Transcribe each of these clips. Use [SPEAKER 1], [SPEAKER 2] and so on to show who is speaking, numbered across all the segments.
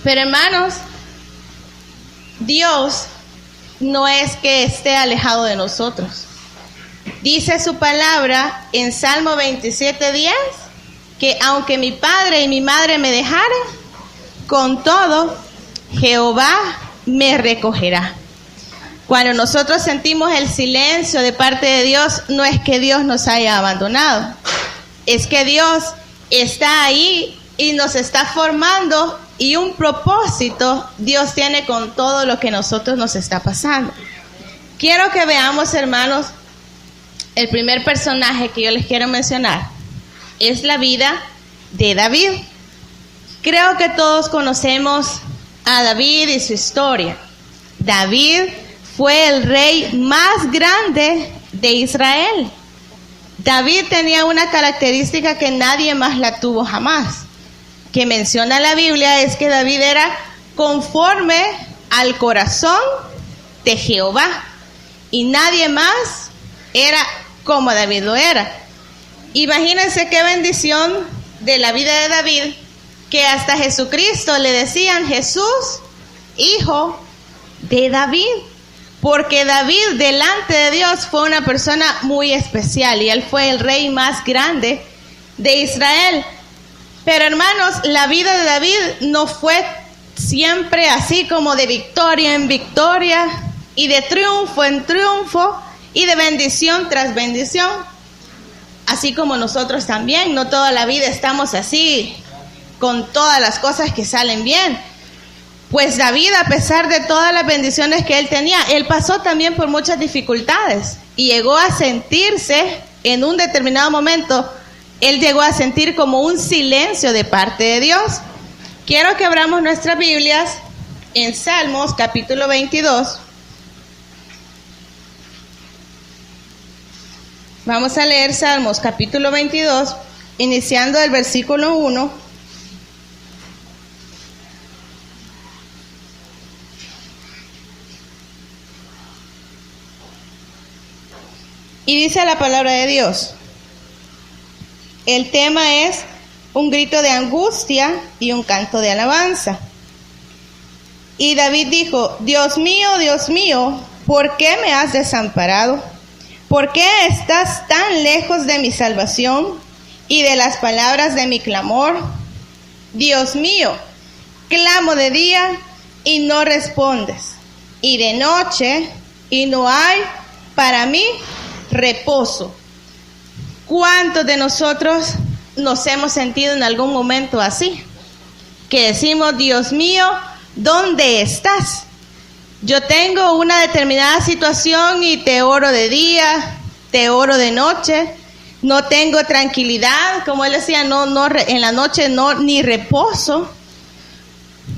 [SPEAKER 1] Pero hermanos, Dios no es que esté alejado de nosotros. Dice su palabra en Salmo 27:10 que aunque mi padre y mi madre me dejaren, con todo Jehová me recogerá. Cuando nosotros sentimos el silencio de parte de Dios, no es que Dios nos haya abandonado, es que Dios está ahí y nos está formando, y un propósito Dios tiene con todo lo que nosotros nos está pasando. Quiero que veamos, hermanos, el primer personaje que yo les quiero mencionar es la vida de David. Creo que todos conocemos a David y su historia. David fue el rey más grande de Israel. David tenía una característica que nadie más la tuvo jamás, que menciona la Biblia, es que David era conforme al corazón de Jehová, y nadie más era como David lo era. Imagínense qué bendición de la vida de David, que hasta Jesucristo le decían Jesús, hijo de David, porque David delante de Dios fue una persona muy especial y él fue el rey más grande de Israel. Pero hermanos, la vida de David no fue siempre así como de victoria en victoria y de triunfo en triunfo y de bendición tras bendición. Así como nosotros también, no toda la vida estamos así con todas las cosas que salen bien. Pues David, a pesar de todas las bendiciones que él tenía, él pasó también por muchas dificultades y llegó a sentirse en un determinado momento, él llegó a sentir como un silencio de parte de Dios. Quiero que abramos nuestras Biblias en Salmos capítulo 22. Vamos a leer Salmos capítulo 22, iniciando el versículo 1. Y dice la palabra de Dios. El tema es un grito de angustia y un canto de alabanza. Y David dijo, Dios mío, ¿por qué me has desamparado? ¿Por qué estás tan lejos de mi salvación y de las palabras de mi clamor? Dios mío, clamo de día y no respondes, y de noche y no hay para mí reposo. ¿Cuántos de nosotros nos hemos sentido en algún momento así? Que decimos, Dios mío, ¿dónde estás? Yo tengo una determinada situación y te oro de día, te oro de noche, no tengo tranquilidad, como él decía, en la noche no, ni reposo.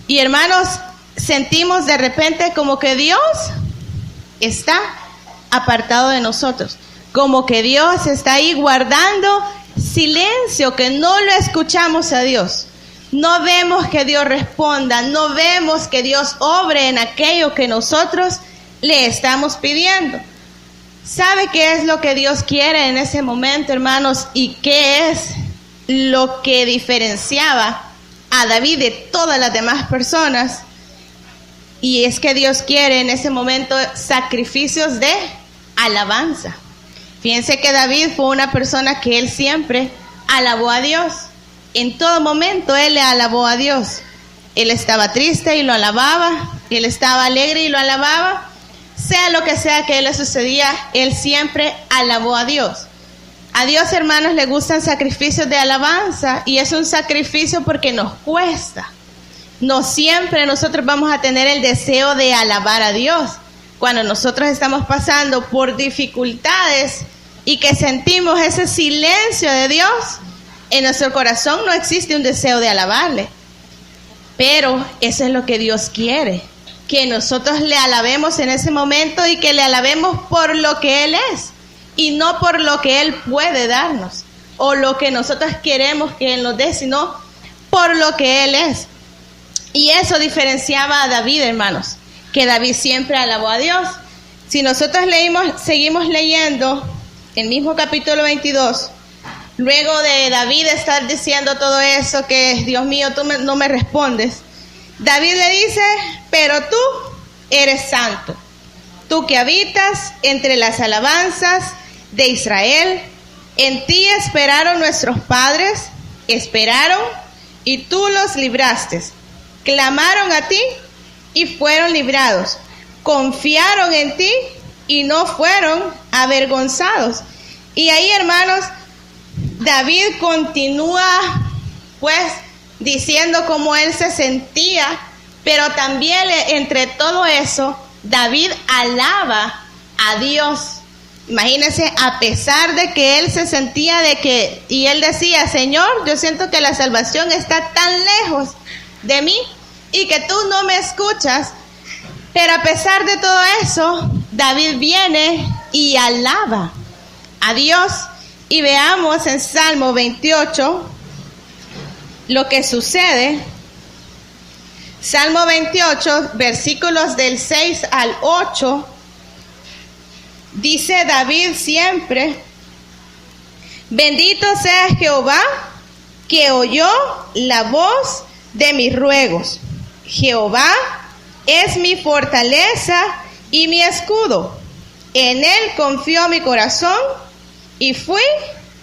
[SPEAKER 1] Y hermanos, sentimos de repente como que Dios está apartado de nosotros, como que Dios está ahí guardando silencio, que no lo escuchamos a Dios, no vemos que Dios responda, no vemos que Dios obre en aquello que nosotros le estamos pidiendo. ¿Sabe qué es lo que Dios quiere en ese momento, hermanos? ¿Y qué es lo que diferenciaba a David de todas las demás personas? Y es que Dios quiere en ese momento sacrificios de alabanza. Fíjense que David fue una persona que él siempre alabó a Dios. En todo momento él le alabó a Dios. Él estaba triste y lo alababa. Él estaba alegre y lo alababa. Sea lo que sea que le sucedía, él siempre alabó a Dios. A Dios, hermanos, le gustan sacrificios de alabanza, y es un sacrificio porque nos cuesta. No siempre nosotros vamos a tener el deseo de alabar a Dios. Cuando nosotros estamos pasando por dificultades y que sentimos ese silencio de Dios, en nuestro corazón no existe un deseo de alabarle. Pero eso es lo que Dios quiere, que nosotros le alabemos en ese momento y que le alabemos por lo que Él es y no por lo que Él puede darnos o lo que nosotros queremos que Él nos dé, sino por lo que Él es. Y eso diferenciaba a David, hermanos, que David siempre alabó a Dios. Si nosotros seguimos leyendo el mismo capítulo 22, luego de David estar diciendo todo eso, que Dios mío, tú no me respondes, David le dice, pero tú eres santo, tú que habitas entre las alabanzas de Israel. En ti esperaron nuestros padres, esperaron y tú los libraste. Clamaron a ti y fueron librados. Confiaron en ti y no fueron avergonzados. Y ahí, hermanos, David continúa pues diciendo cómo él se sentía, pero también entre todo eso, David alaba a Dios. Imagínense, a pesar de que él se sentía y él decía, Señor, yo siento que la salvación está tan lejos de mí y que tú no me escuchas, pero a pesar de todo eso, David viene y alaba a Dios. Y veamos en Salmo 28 lo que sucede. Salmo 28, versículos del 6 al 8, dice David siempre, bendito sea Jehová, que oyó la voz de mis ruegos. Jehová es mi fortaleza y mi escudo. En él confió mi corazón y fui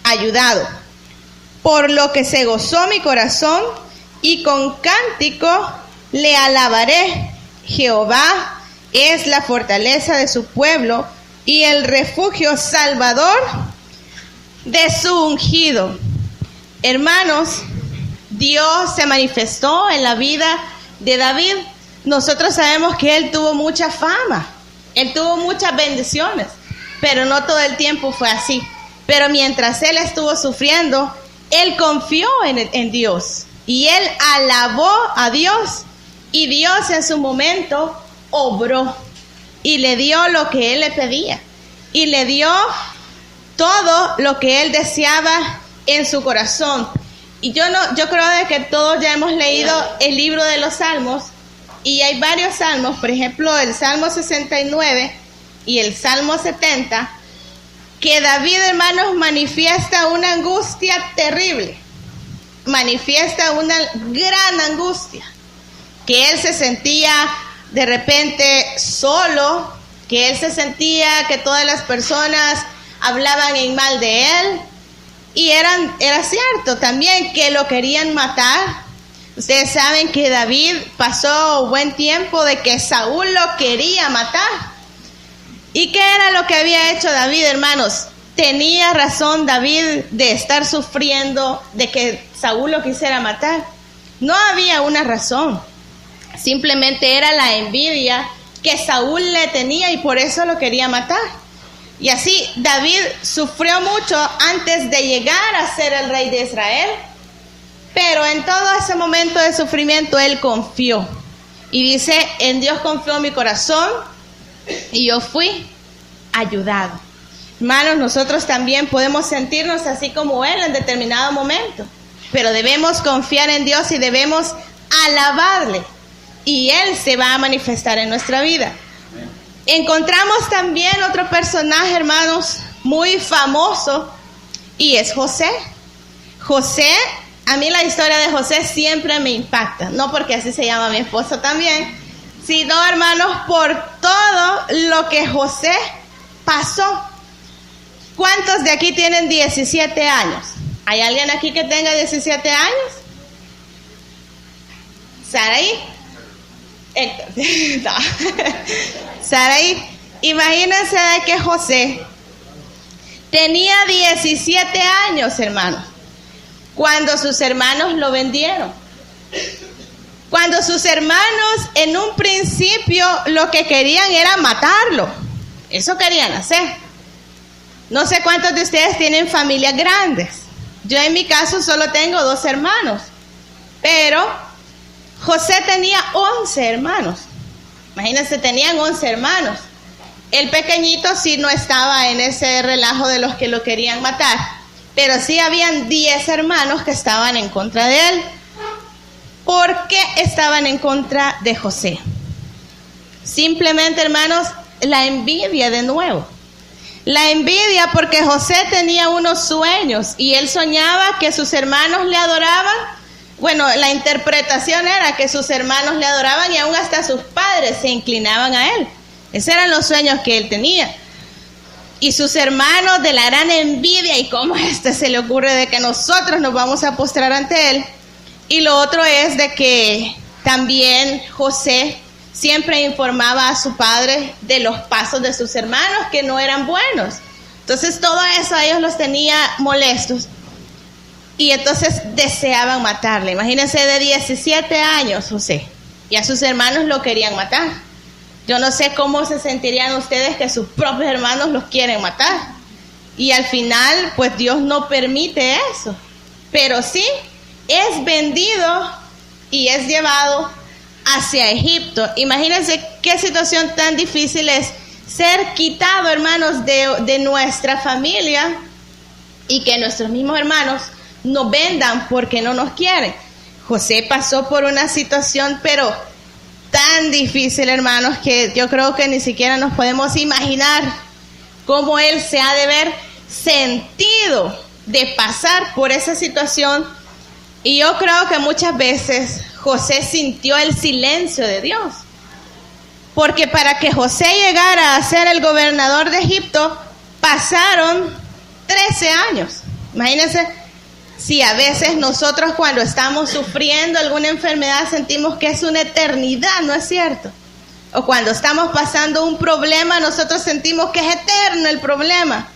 [SPEAKER 1] ayudado. Por lo que se gozó mi corazón y con cántico le alabaré. Jehová es la fortaleza de su pueblo y el refugio salvador de su ungido. Hermanos, Dios se manifestó en la vida de David. Nosotros sabemos que él tuvo mucha fama, él tuvo muchas bendiciones, pero no todo el tiempo fue así. Pero mientras él estuvo sufriendo, él confió en Dios y él alabó a Dios, y Dios en su momento obró y le dio lo que él le pedía y le dio todo lo que él deseaba en su corazón. Y yo creo de que todos ya hemos leído el libro de los Salmos, y hay varios salmos, por ejemplo el Salmo 69 y el Salmo 70, que David, hermanos, manifiesta una angustia terrible, manifiesta una gran angustia, que él se sentía de repente solo, que él se sentía que todas las personas hablaban en mal de él, y era cierto también que lo querían matar. Ustedes saben que David pasó buen tiempo de que Saúl lo quería matar. ¿Y qué era lo que había hecho David, hermanos? ¿Tenía razón David de estar sufriendo de que Saúl lo quisiera matar? No había una razón. Simplemente era la envidia que Saúl le tenía y por eso lo quería matar. Y así David sufrió mucho antes de llegar a ser el rey de Israel. Pero en todo ese momento de sufrimiento él confió. Y dice, en Dios confió mi corazón y yo fui ayudado. Hermanos, nosotros también podemos sentirnos así como él en determinado momento, pero debemos confiar en Dios y debemos alabarle, y él se va a manifestar en nuestra vida. Encontramos también otro personaje, hermanos, muy famoso, y es José. José, a mí la historia de José siempre me impacta, no porque así se llama mi esposo también, sino, hermanos, por todo lo que José pasó. ¿Cuántos de aquí tienen 17 años? ¿Hay alguien aquí que tenga 17 años? ¿Saraí? Héctor. No. Saraí, imagínense de que José tenía 17 años, hermanos, cuando sus hermanos lo vendieron. Cuando sus hermanos en un principio lo que querían era matarlo. Eso querían hacer. No sé cuántos de ustedes tienen familias grandes. Yo en mi caso solo tengo 2 hermanos. Pero José tenía 11 hermanos. Imagínense, tenían 11 hermanos. El pequeñito sí no estaba en ese relajo de los que lo querían matar. Pero sí habían 10 hermanos que estaban en contra de él. ¿Por qué estaban en contra de José? Simplemente, hermanos, la envidia de nuevo. La envidia porque José tenía unos sueños y él soñaba que sus hermanos le adoraban, Bueno, la interpretación era que sus hermanos le adoraban y aún hasta sus padres se inclinaban a él. Esos eran los sueños que él tenía. Y sus hermanos, de la gran envidia, y cómo a este se le ocurre de que nosotros nos vamos a postrar ante él. Y lo otro es de que también José siempre informaba a su padre de los pasos de sus hermanos que no eran buenos. Entonces todo eso a ellos los tenía molestos. Y entonces deseaban matarle. Imagínense, de 17 años José, y a sus hermanos lo querían matar. Yo no sé cómo se sentirían ustedes que sus propios hermanos los quieren matar. Y al final, pues Dios no permite eso. Pero sí, es vendido y es llevado hacia Egipto. Imagínense qué situación tan difícil es ser quitado, hermanos, de nuestra familia, y que nuestros mismos hermanos nos vendan porque no nos quieren. José pasó por una situación, pero tan difícil, hermanos, que yo creo que ni siquiera nos podemos imaginar cómo él se ha de ver sentido de pasar por esa situación. Y yo creo que muchas veces José sintió el silencio de Dios, porque para que José llegara a ser el gobernador de Egipto pasaron 13 años. Imagínense, si a veces nosotros cuando estamos sufriendo alguna enfermedad sentimos que es una eternidad, ¿no es cierto? O cuando estamos pasando un problema nosotros sentimos que es eterno el problema.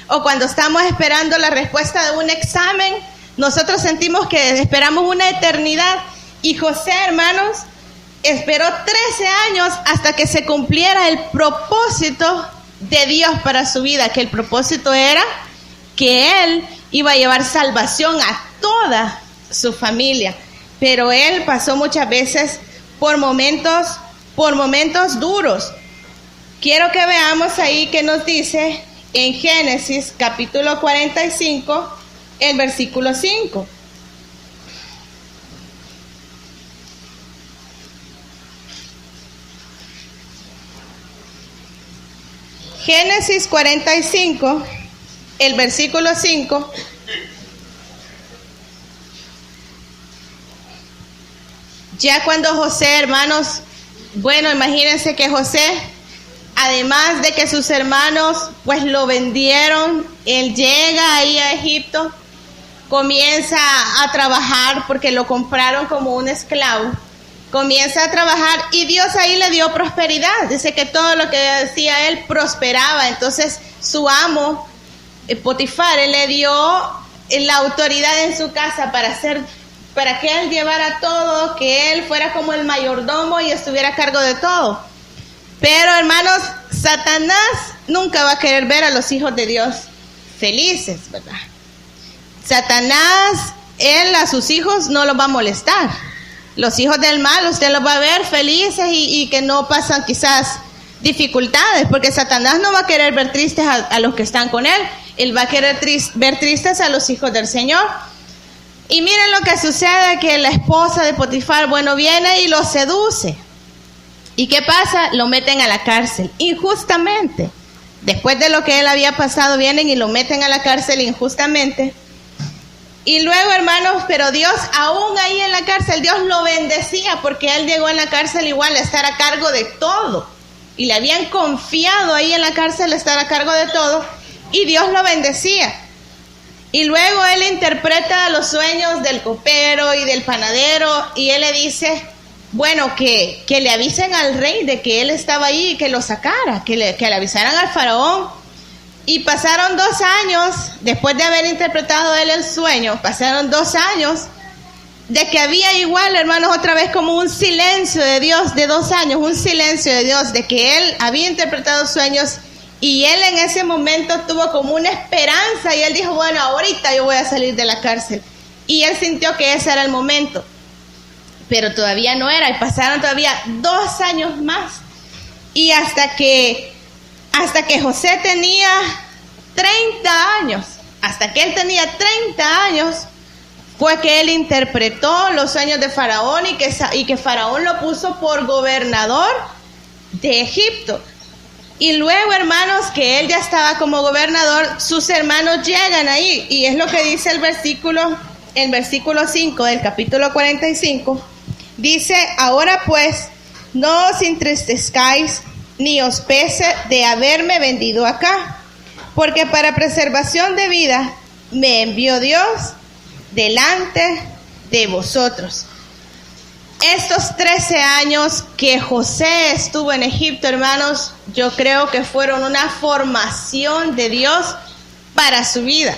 [SPEAKER 1] O cuando estamos esperando la respuesta de un examen, nosotros sentimos que esperamos una eternidad. Y José, hermanos, esperó 13 años hasta que se cumpliera el propósito de Dios para su vida, que el propósito era que él iba a llevar salvación a toda su familia. Pero él pasó muchas veces por momentos duros. Quiero que veamos ahí que nos dice en Génesis capítulo 45, el versículo 5. Génesis 45, el versículo 5. Ya cuando José, hermanos, bueno, imagínense que José, además de que sus hermanos pues lo vendieron, él llega ahí a Egipto, comienza a trabajar porque lo compraron como un esclavo. Comienza a trabajar y Dios ahí le dio prosperidad. Dice que todo lo que decía él prosperaba. Entonces su amo, Potifar, él le dio la autoridad en su casa para que él llevara todo, que él fuera como el mayordomo y estuviera a cargo de todo. Pero, hermanos, Satanás nunca va a querer ver a los hijos de Dios felices, ¿verdad? Satanás, él a sus hijos no los va a molestar. Los hijos del mal, usted los va a ver felices y que no pasan quizás dificultades, porque Satanás no va a querer ver tristes a los que están con él. Él va a querer ver tristes a los hijos del Señor. Y miren lo que sucede, que la esposa de Potifar, bueno, viene y lo seduce. ¿Y qué pasa? Lo meten a la cárcel, injustamente. Después de lo que él había pasado, vienen y lo meten a la cárcel injustamente. Y luego, hermanos, pero Dios, aún ahí en la cárcel, Dios lo bendecía, porque él llegó en la cárcel igual a estar a cargo de todo. Y le habían confiado ahí en la cárcel estar a cargo de todo, y Dios lo bendecía. Y luego él interpreta los sueños del copero y del panadero, y él le dice, bueno, que le avisen al rey de que él estaba ahí y que lo sacara, que le avisaran al faraón. Y pasaron 2 años, después de haber interpretado él el sueño, pasaron 2 años de que había igual, hermanos, otra vez como un silencio de Dios de 2 años, un silencio de Dios, de que él había interpretado sueños y él en ese momento tuvo como una esperanza y él dijo, bueno, ahorita yo voy a salir de la cárcel. Y él sintió que ese era el momento, pero todavía no era, y pasaron todavía 2 años más. Y hasta que José tenía 30 años, hasta que él tenía 30 años, fue que él interpretó los sueños de Faraón y que Faraón lo puso por gobernador de Egipto. Y luego, hermanos, que él ya estaba como gobernador, sus hermanos llegan ahí, y es lo que dice el versículo el versículo 5 del capítulo 45, dice: ahora pues, no os entristezcáis, ni os pese de haberme vendido acá, porque para preservación de vida me envió Dios delante de vosotros. Estos 13 años que José estuvo en Egipto, hermanos, yo creo que fueron una formación de Dios para su vida.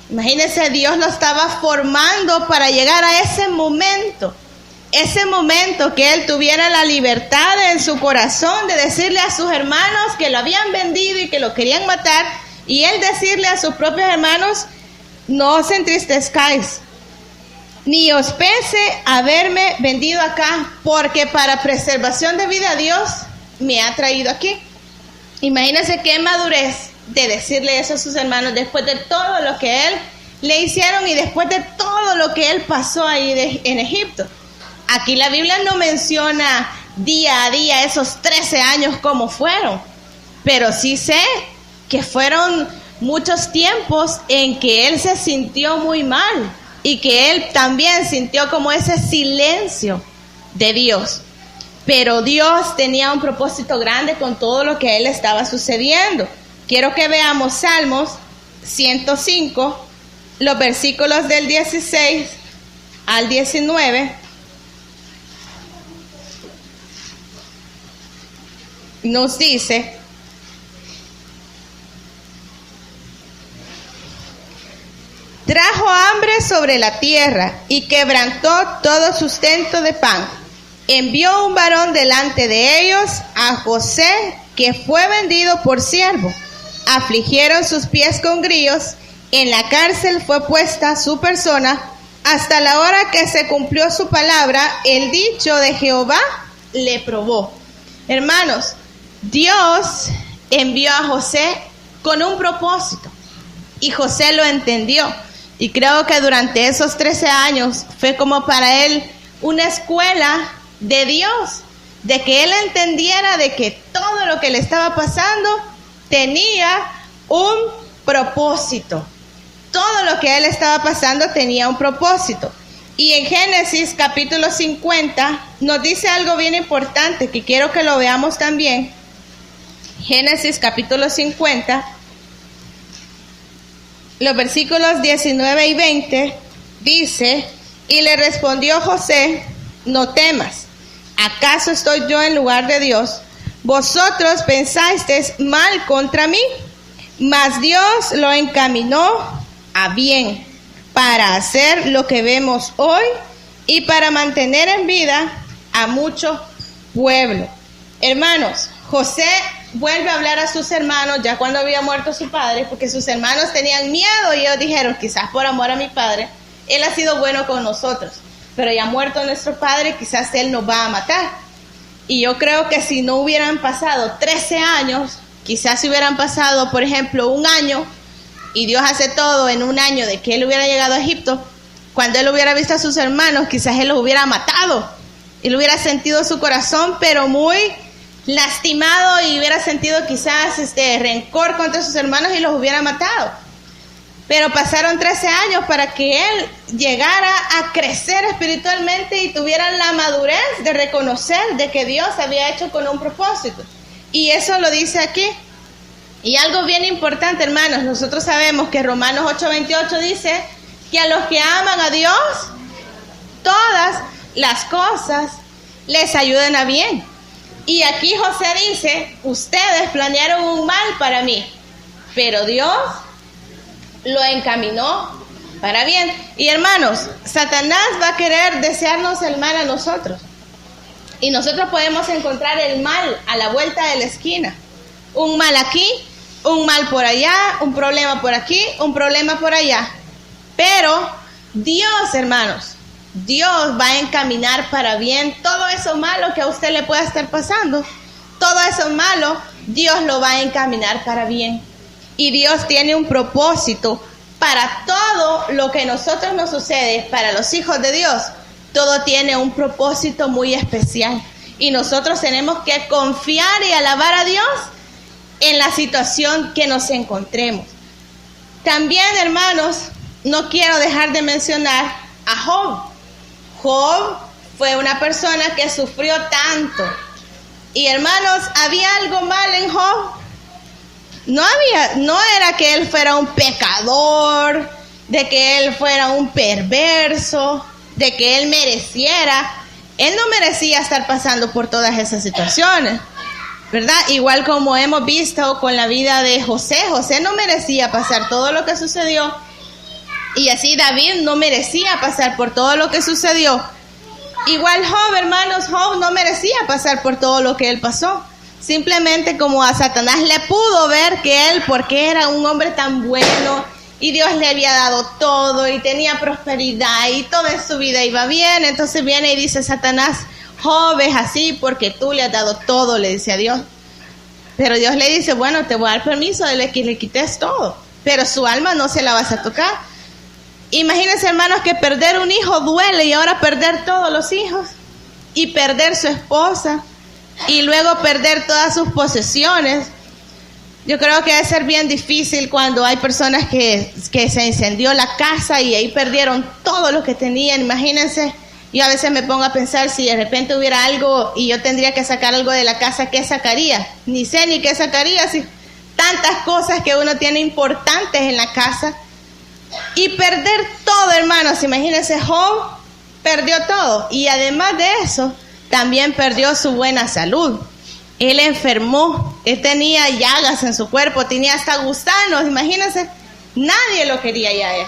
[SPEAKER 1] Imagínense, Dios lo estaba formando para llegar a ese momento que él tuviera la libertad en su corazón de decirle a sus hermanos que lo habían vendido y que lo querían matar, y él decirle a sus propios hermanos: no os entristezcáis, ni os pese haberme vendido acá, porque para preservación de vida Dios me ha traído aquí. Imagínense qué madurez de decirle eso a sus hermanos después de todo lo que él le hicieron y después de todo lo que él pasó ahí en Egipto. Aquí la Biblia no menciona día a día esos 13 años como fueron, pero sí sé que fueron muchos tiempos en que él se sintió muy mal y que él también sintió como ese silencio de Dios. Pero Dios tenía un propósito grande con todo lo que a él estaba sucediendo. Quiero que veamos Salmos 105, los versículos del 16 al 19. Nos dice: trajo hambre sobre la tierra y quebrantó todo sustento de pan. Envió un varón delante de ellos, a José, que fue vendido por siervo. Afligieron sus pies con grillos, en la cárcel fue puesta su persona, hasta la hora que se cumplió su palabra, el dicho de Jehová le probó. Hermanos, Dios envió a José con un propósito, y José lo entendió. Y creo que durante esos 13 años fue como para él una escuela de Dios, de que él entendiera de que todo lo que le estaba pasando tenía un propósito. Todo lo que él estaba pasando tenía un propósito. Y en Génesis capítulo 50 nos dice algo bien importante que quiero que lo veamos también. Génesis capítulo 50, los versículos 19 y 20, dice: y le respondió José: no temas, ¿acaso estoy yo en lugar de Dios? Vosotros pensasteis mal contra mí, mas Dios lo encaminó a bien, para hacer lo que vemos hoy y para mantener en vida a mucho pueblo. Hermanos, José vuelve a hablar a sus hermanos ya cuando había muerto su padre, porque sus hermanos tenían miedo y ellos dijeron: quizás por amor a mi padre, él ha sido bueno con nosotros, pero ya muerto nuestro padre, quizás él nos va a matar. Y yo creo que si no hubieran pasado 13 años, quizás si hubieran pasado, por ejemplo, un año, y Dios hace todo en un año de que él hubiera llegado a Egipto, cuando él hubiera visto a sus hermanos, quizás él los hubiera matado. Él hubiera sentido su corazón, pero muy lastimado, y hubiera sentido quizás rencor contra sus hermanos y los hubiera matado. Pero pasaron 13 años para que él llegara a crecer espiritualmente y tuviera la madurez de reconocer de que Dios había hecho con un propósito. Y eso lo dice aquí. Y algo bien importante, hermanos, nosotros sabemos que Romanos 8:28 dice que a los que aman a Dios, todas las cosas les ayudan a bien. Y aquí José dice: ustedes planearon un mal para mí, pero Dios lo encaminó para bien. Y hermanos, Satanás va a querer desearnos el mal a nosotros. Y nosotros podemos encontrar el mal a la vuelta de la esquina. Un mal aquí, un mal por allá, un problema por aquí, un problema por allá. Pero Dios, hermanos, Dios va a encaminar para bien todo eso malo que a usted le pueda estar pasando. Todo eso malo, Dios lo va a encaminar para bien. Y Dios tiene un propósito para todo lo que a nosotros nos sucede. Para los hijos de Dios, todo tiene un propósito muy especial. Y nosotros tenemos que confiar y alabar a Dios en la situación que nos encontremos. También, hermanos, no quiero dejar de mencionar a Job. Job fue una persona que sufrió tanto. Y hermanos, ¿había algo mal en Job? No era que él fuera un pecador, de que él fuera un perverso, de que él mereciera. Él no merecía estar pasando por todas esas situaciones, ¿verdad? Igual como hemos visto con la vida de José. José no merecía pasar todo lo que sucedió. Y así David no merecía pasar por todo lo que sucedió. Igual Job, hermanos, Job no merecía pasar por todo lo que él pasó. Simplemente como a Satanás le pudo ver que él, porque era un hombre tan bueno y Dios le había dado todo y tenía prosperidad y toda su vida iba bien, entonces viene y dice Satanás, Job es así porque tú le has dado todo, le dice a Dios. Pero Dios le dice, bueno, te voy a dar permiso de que le quites todo, pero su alma no se la vas a tocar. Imagínense, hermanos, que perder un hijo duele y ahora perder todos los hijos y perder su esposa y luego perder todas sus posesiones. Yo creo que debe ser bien difícil cuando hay personas que se incendió la casa y ahí perdieron todo lo que tenían. Imagínense, yo a veces me pongo a pensar si de repente hubiera algo y yo tendría que sacar algo de la casa, ¿qué sacaría? Ni sé ni qué sacaría, si tantas cosas que uno tiene importantes en la casa. Y perder todo, hermanos, imagínense, Job perdió todo. Y además de eso, también perdió su buena salud. Él enfermó, él tenía llagas en su cuerpo, tenía hasta gusanos, imagínense. Nadie lo quería ya él,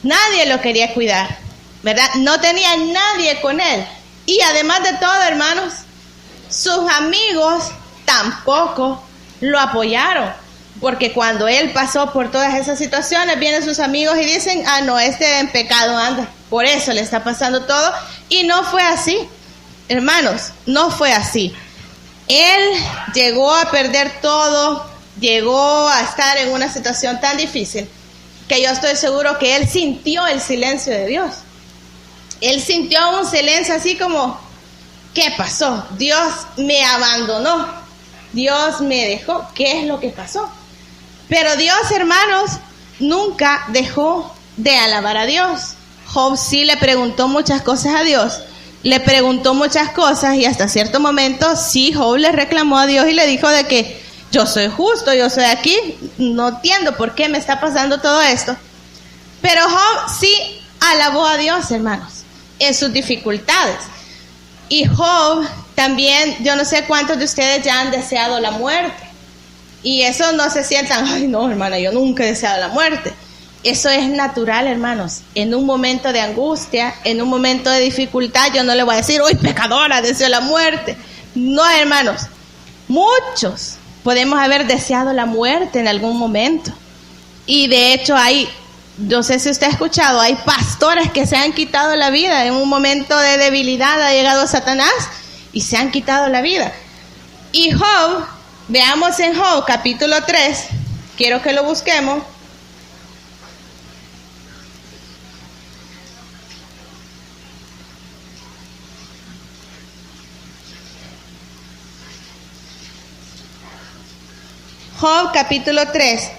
[SPEAKER 1] nadie lo quería cuidar, ¿verdad? No tenía nadie con él. Y además de todo, hermanos, sus amigos tampoco lo apoyaron. Porque cuando él pasó por todas esas situaciones, vienen sus amigos y dicen, ah, no, en pecado anda, por eso le está pasando todo. Y no fue así, hermanos, no fue así. Él llegó a perder todo, llegó a estar en una situación tan difícil, que yo estoy seguro que él sintió el silencio de Dios. Él sintió un silencio así como, ¿qué pasó? Dios me abandonó, Dios me dejó, ¿qué es lo que pasó? Pero Dios, hermanos, nunca dejó de alabar a Dios. Job sí le preguntó muchas cosas a Dios, le preguntó muchas cosas y hasta cierto momento sí Job le reclamó a Dios y le dijo de que yo soy justo, yo soy aquí, no entiendo por qué me está pasando todo esto. Pero Job sí alabó a Dios, hermanos, en sus dificultades. Y Job también, yo no sé cuántos de ustedes ya han deseado la muerte. Y eso no se sientan, ay no, hermana, yo nunca he deseado la muerte. Eso es natural, hermanos. En un momento de angustia, en un momento de dificultad, yo no le voy a decir, uy, pecadora, deseo la muerte. No, hermanos, muchos podemos haber deseado la muerte en algún momento. Y de hecho no sé si usted ha escuchado, hay pastores que se han quitado la vida. En un momento de debilidad ha llegado Satanás y se han quitado la vida. Y Job, veamos en Job capítulo 3, quiero que lo busquemos. Job capítulo 3.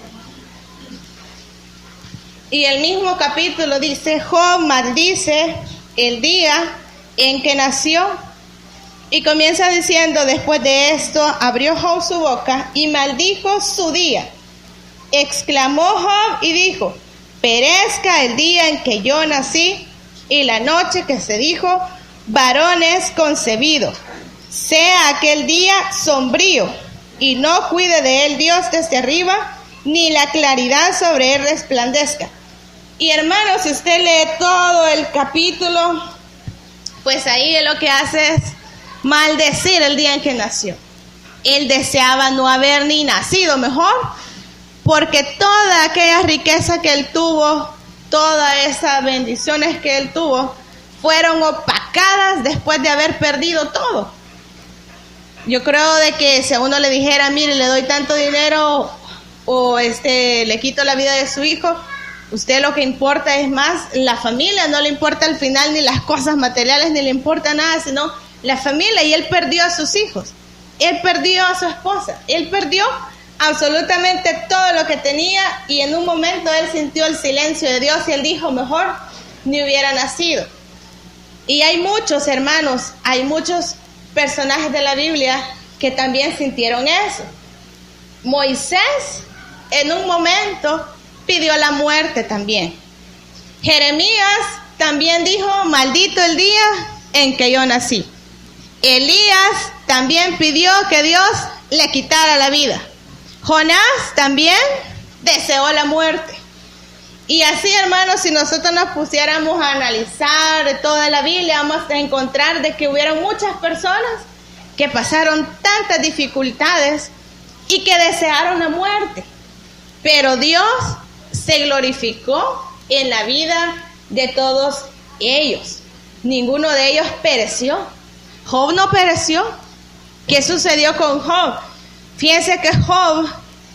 [SPEAKER 1] Y el mismo capítulo dice, Job maldice el día en que nació. Y comienza diciendo, después de esto, abrió Job su boca y maldijo su día. Exclamó Job y dijo, perezca el día en que yo nací y la noche que se dijo, varón es concebido. Sea aquel día sombrío y no cuide de él Dios desde arriba, ni la claridad sobre él resplandezca. Y hermanos, si usted lee todo el capítulo, pues ahí lo que hace es maldecir el día en que nació. Él deseaba no haber ni nacido mejor, porque toda aquella riqueza que él tuvo, todas esas bendiciones que él tuvo, fueron opacadas después de haber perdido todo. Yo creo de que si a uno le dijera, mire, le doy tanto dinero o le quito la vida de su hijo, usted lo que importa es más la familia, no le importa al final ni las cosas materiales, ni le importa nada, sino la familia. Y él perdió a sus hijos, él perdió a su esposa, él perdió absolutamente todo lo que tenía, y en un momento él sintió el silencio de Dios y él dijo, mejor ni hubiera nacido. Y hay muchos hermanos, hay muchos personajes de la Biblia que también sintieron eso. Moisés en un momento pidió la muerte también. Jeremías también dijo, maldito el día en que yo nací. Elías también pidió que Dios le quitara la vida. Jonás también deseó la muerte. Y así, hermanos, si nosotros nos pusiéramos a analizar toda la Biblia, vamos a encontrar de que hubieron muchas personas que pasaron tantas dificultades y que desearon la muerte. Pero Dios se glorificó en la vida de todos ellos. Ninguno de ellos pereció. Job no pereció. ¿Qué sucedió con Job? Fíjense que Job,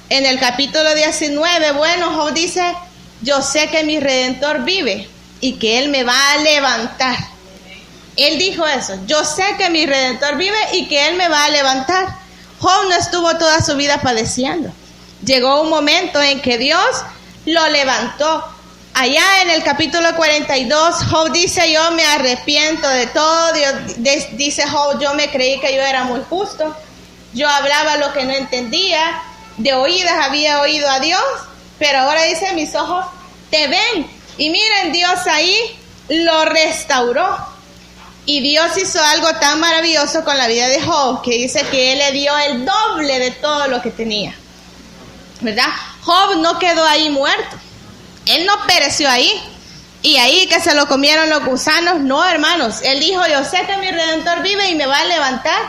[SPEAKER 1] en el capítulo 19, Job dice, yo sé que mi Redentor vive y que Él me va a levantar. Él dijo eso, yo sé que mi Redentor vive y que Él me va a levantar. Job no estuvo toda su vida padeciendo. Llegó un momento en que Dios lo levantó. Allá en el capítulo 42, Job dice, yo me arrepiento de todo. Dice Job, yo me creí que yo era muy justo. Yo hablaba lo que no entendía. De oídas había oído a Dios. Pero ahora dice, mis ojos te ven. Y miren, Dios ahí lo restauró. Y Dios hizo algo tan maravilloso con la vida de Job, que dice que Él le dio el doble de todo lo que tenía. ¿Verdad? Job no quedó ahí muerto. Él no pereció ahí. Y ahí que se lo comieron los gusanos. No, hermanos. Él dijo, yo sé que mi Redentor vive y me va a levantar.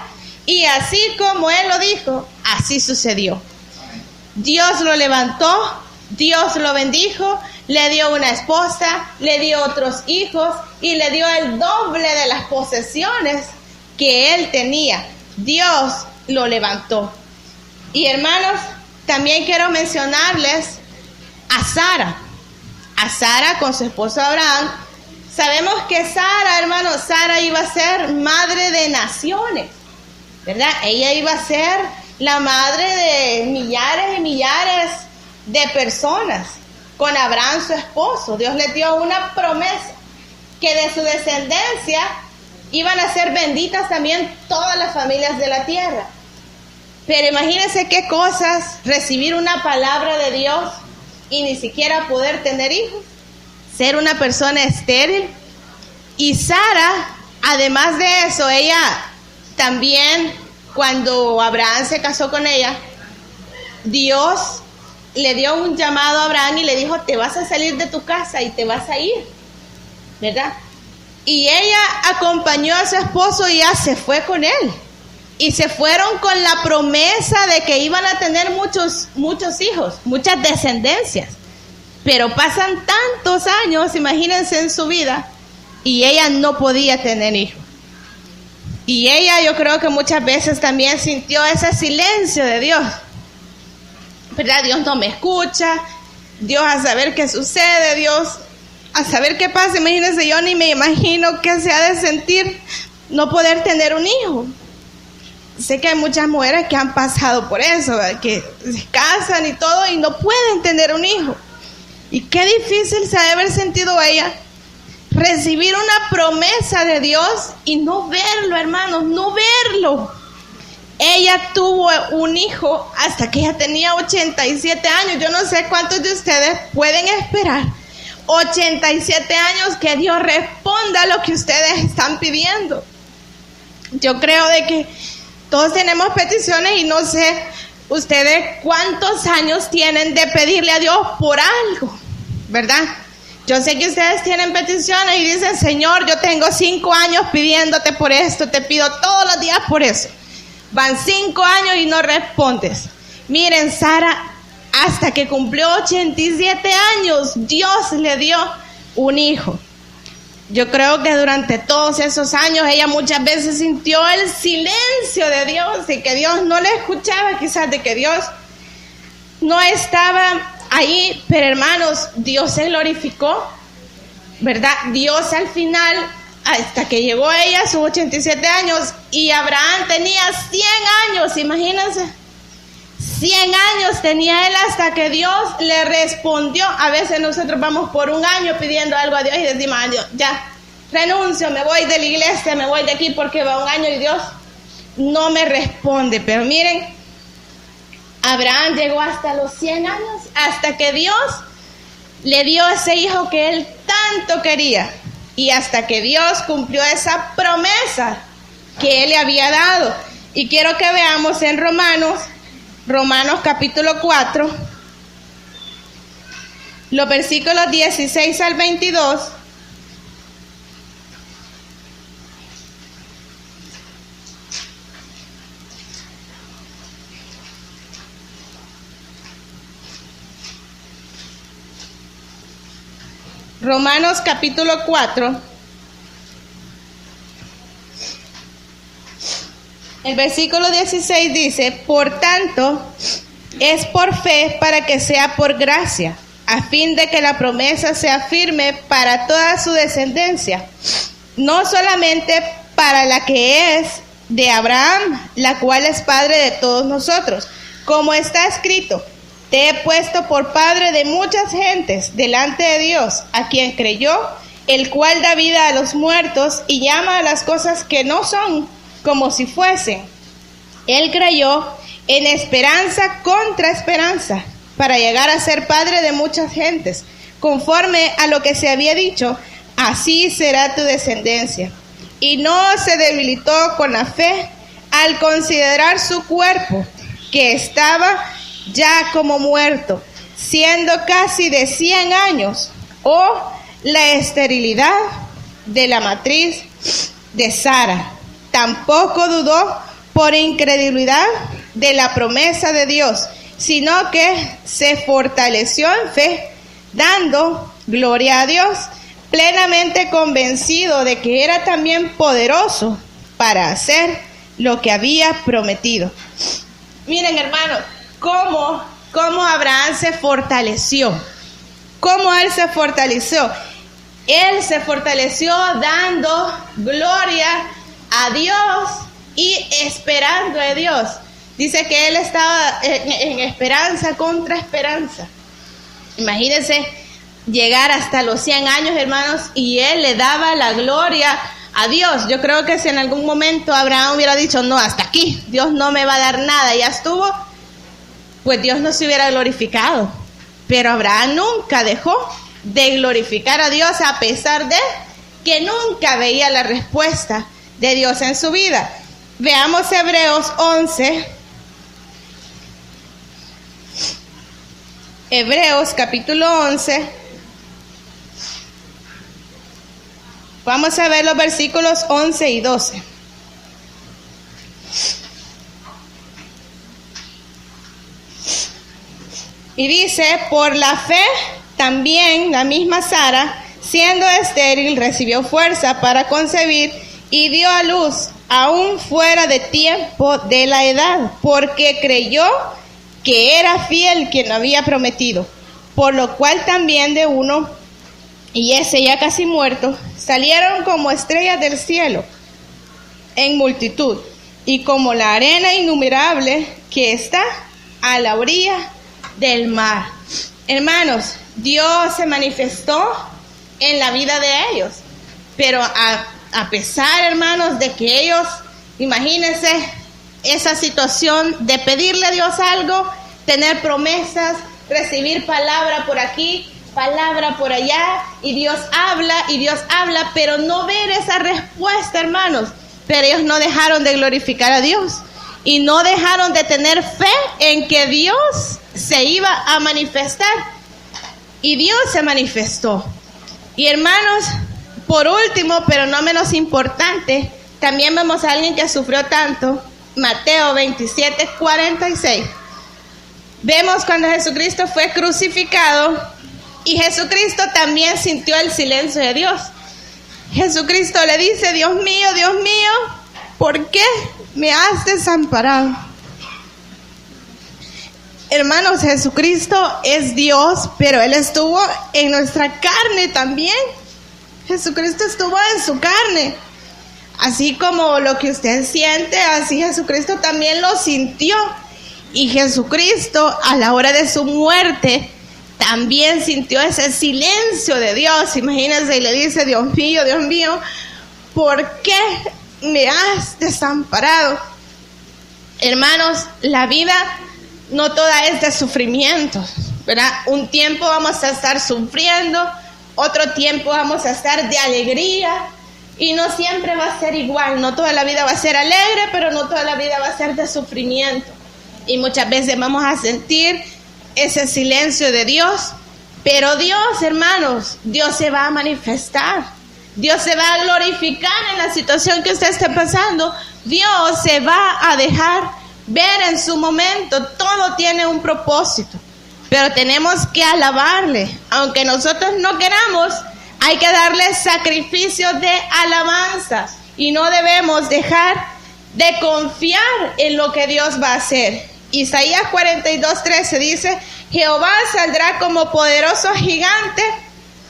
[SPEAKER 1] Y así como Él lo dijo, así sucedió. Dios lo levantó. Dios lo bendijo. Le dio una esposa. Le dio otros hijos. Y le dio el doble de las posesiones que Él tenía. Dios lo levantó. Y hermanos, también quiero mencionarles a Sara. A Sara con su esposo Abraham. Sabemos que Sara, hermanos, Sara iba a ser madre de naciones, ¿verdad? Ella iba a ser la madre de millares y millares de personas. Con Abraham, su esposo, Dios le dio una promesa que de su descendencia iban a ser benditas también todas las familias de la tierra. Pero imagínense qué cosas, recibir una palabra de Dios y ni siquiera poder tener hijos, ser una persona estéril. Y Sara, además de eso, ella también, cuando Abraham se casó con ella, Dios le dio un llamado a Abraham y le dijo, te vas a salir de tu casa y te vas a ir, ¿verdad? Y ella acompañó a su esposo y ya se fue con él. Y se fueron con la promesa de que iban a tener muchos hijos, muchas descendencias. Pero pasan tantos años, imagínense, en su vida, y ella no podía tener hijos. Y ella, yo creo que muchas veces también sintió ese silencio de Dios. ¿Verdad? Dios no me escucha, Dios a saber qué sucede, Dios a saber qué pasa. Imagínense, yo ni me imagino qué se ha de sentir no poder tener un hijo. Sé que hay muchas mujeres que han pasado por eso, ¿verdad? Que se casan y todo y no pueden tener un hijo. Y qué difícil se ha de haber sentido ella recibir una promesa de Dios y no verlo, hermanos, no verlo. Ella tuvo un hijo hasta que ella tenía 87 años. Yo no sé cuántos de ustedes pueden esperar 87 años que Dios responda a lo que ustedes están pidiendo. Yo creo de que todos tenemos peticiones y no sé ustedes cuántos años tienen de pedirle a Dios por algo, ¿verdad? Yo sé que ustedes tienen peticiones y dicen, Señor, yo tengo 5 años pidiéndote por esto, te pido todos los días por eso. Van 5 años y no respondes. Miren, Sara, hasta que cumplió 87 años, Dios le dio un hijo. Yo creo que durante todos esos años ella muchas veces sintió el silencio de Dios y que Dios no le escuchaba, quizás de que Dios no estaba ahí. Pero hermanos, Dios se glorificó, ¿verdad? Dios al final, hasta que llegó ella a sus 87 años y Abraham tenía 100 años, imagínense. 100 años tenía él hasta que Dios le respondió. A veces nosotros vamos por un año pidiendo algo a Dios y decimos, "Ay, Dios, ya, renuncio, me voy de la iglesia, me voy de aquí porque va un año y Dios no me responde". Pero miren, Abraham llegó hasta los 100 años, hasta que Dios le dio ese hijo que él tanto quería. Y hasta que Dios cumplió esa promesa que él le había dado. Y quiero que veamos en Romanos capítulo 4, los versículos 16 al 22. Romanos capítulo 4, el versículo 16 dice: "Por tanto, es por fe para que sea por gracia, a fin de que la promesa sea firme para toda su descendencia, no solamente para la que es de Abraham, la cual es padre de todos nosotros, como está escrito: te he puesto por padre de muchas gentes delante de Dios, a quien creyó, el cual da vida a los muertos y llama a las cosas que no son como si fuesen. Él creyó en esperanza contra esperanza, para llegar a ser padre de muchas gentes, conforme a lo que se había dicho: así será tu descendencia. Y no se debilitó con la fe al considerar su cuerpo, que estaba ya como muerto, siendo casi de 100 años, o la esterilidad de la matriz de Sara. Tampoco dudó por incredulidad de la promesa de Dios, sino que se fortaleció en fe, dando gloria a Dios, plenamente convencido de que era también poderoso para hacer lo que había prometido. Miren, hermanos, cómo Abraham se fortaleció. ¿Cómo él se fortaleció? Él se fortaleció dando gloria a Dios y esperando a Dios. Dice que él estaba en esperanza contra esperanza. Imagínense llegar hasta los 100 años, hermanos, y él le daba la gloria a Dios. Yo creo que si en algún momento Abraham hubiera dicho: no, hasta aquí, Dios no me va a dar nada, ya estuvo, pues Dios no se hubiera glorificado. Pero Abraham nunca dejó de glorificar a Dios, a pesar de que nunca veía la respuesta de Dios en su vida. Veamos Hebreos 11. Hebreos capítulo 11. Vamos a ver los versículos 11 y 12. Y dice: por la fe también la misma Sara, siendo estéril, recibió fuerza para concebir y dio a luz, aún fuera de tiempo de la edad, porque creyó que era fiel quien lo había prometido. Por lo cual también de uno, y ese ya casi muerto, salieron como estrellas del cielo en multitud, y como la arena innumerable que está a la orilla del mar. Hermanos, Dios se manifestó en la vida de ellos, pero a pesar, hermanos, de que ellos, imagínense esa situación de pedirle a Dios algo, tener promesas, recibir palabra por aquí, palabra por allá, y Dios habla, pero no ver esa respuesta, hermanos. Pero ellos no dejaron de glorificar a Dios y no dejaron de tener fe en que Dios se iba a manifestar, y Dios se manifestó. Y hermanos, por último, pero no menos importante, también vemos a alguien que sufrió tanto. Mateo 27:46. Vemos cuando Jesucristo fue crucificado, y Jesucristo también sintió el silencio de Dios. Jesucristo le dice: Dios mío, ¿por qué me has desamparado? Hermanos, Jesucristo es Dios, pero Él estuvo en nuestra carne también. Jesucristo estuvo en su carne. Así como lo que usted siente, así Jesucristo también lo sintió. Y Jesucristo, a la hora de su muerte, también sintió ese silencio de Dios. Imagínense, y le dice: Dios mío, ¿por qué me has desamparado? Hermanos, la vida no toda es de sufrimientos, ¿verdad? Un tiempo vamos a estar sufriendo, otro tiempo vamos a estar de alegría, y no siempre va a ser igual. No toda la vida va a ser alegre, pero no toda la vida va a ser de sufrimiento. Y muchas veces vamos a sentir ese silencio de Dios, pero Dios, hermanos, Dios se va a manifestar. Dios se va a glorificar en la situación que usted esté pasando. Dios se va a dejar ver en su momento. Todo tiene un propósito, pero tenemos que alabarle. Aunque nosotros no queramos, hay que darle sacrificios de alabanza, y no debemos dejar de confiar en lo que Dios va a hacer. Isaías 42:13 dice: Jehová saldrá como poderoso gigante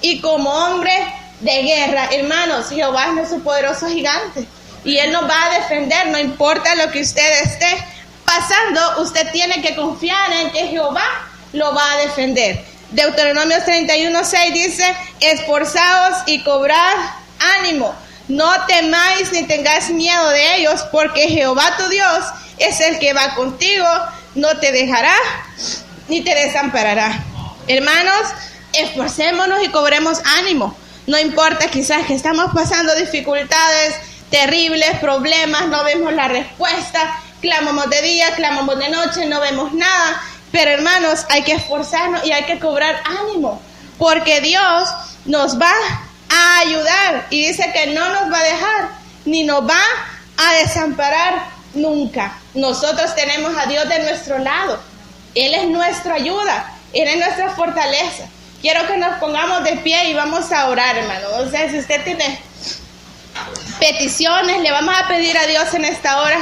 [SPEAKER 1] y como hombre de guerra. Hermanos, Jehová es nuestro poderoso gigante, y Él nos va a defender. No importa lo que usted esté pasando, usted tiene que confiar en que Jehová lo va a defender. Deuteronomio 31:6 dice: esforzaos y cobrad ánimo, no temáis ni tengáis miedo de ellos, porque Jehová tu Dios es el que va contigo, no te dejará ni te desamparará. Hermanos, esforcémonos y cobremos ánimo. No importa quizás que estamos pasando dificultades terribles, problemas, no vemos la respuesta, clamamos de día, clamamos de noche, no vemos nada. Pero hermanos, hay que esforzarnos y hay que cobrar ánimo, porque Dios nos va a ayudar, y dice que no nos va a dejar ni nos va a desamparar nunca. Nosotros tenemos a Dios de nuestro lado. Él es nuestra ayuda, Él es nuestra fortaleza. Quiero que nos pongamos de pie y vamos a orar, hermano. O sea, si usted tiene peticiones, le vamos a pedir a Dios en esta hora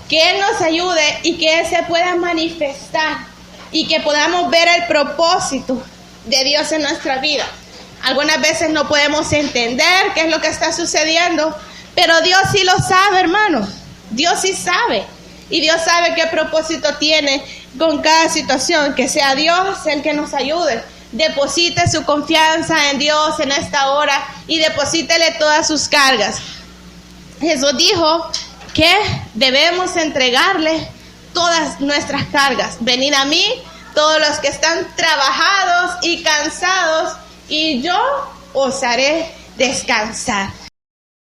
[SPEAKER 1] que Él nos ayude y que Él se pueda manifestar y que podamos ver el propósito de Dios en nuestra vida. Algunas veces no podemos entender qué es lo que está sucediendo, pero Dios sí lo sabe, hermanos. Dios sí sabe, y Dios sabe qué propósito tiene con cada situación. Que sea Dios el que nos ayude. Deposite su confianza en Dios en esta hora y deposítele todas sus cargas. Jesús dijo que debemos entregarle todas nuestras cargas. Venid a mí, todos los que están trabajados y cansados, y yo os haré descansar.